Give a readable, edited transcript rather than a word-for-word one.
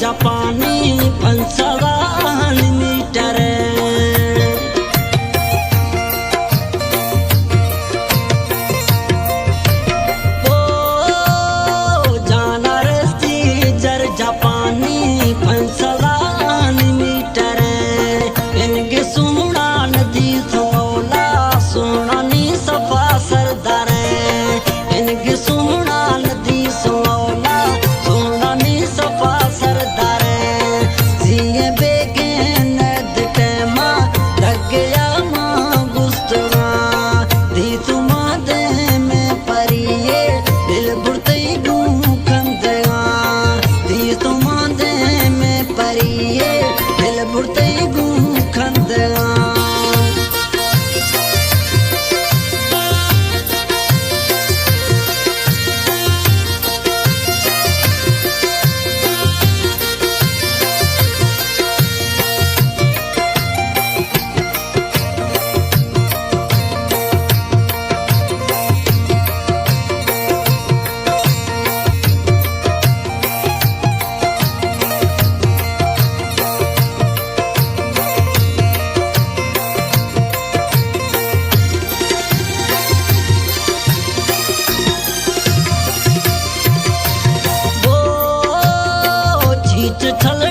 जापानी 5 मीटर ओ जाना रस्ती जर जापानी 5 मीटर इनके सुना नदी सोला सोना नी सफा सरदार इनके सुना नदी सोला सोना नी सफा सरदार जिए बेगे नद टेमा लग गया मां गुस्तवा दी तुमा दे में परिए दिल बुरते गुखंदगा दी तुमा दे में परिए दिल बुरते गुखंदगा छल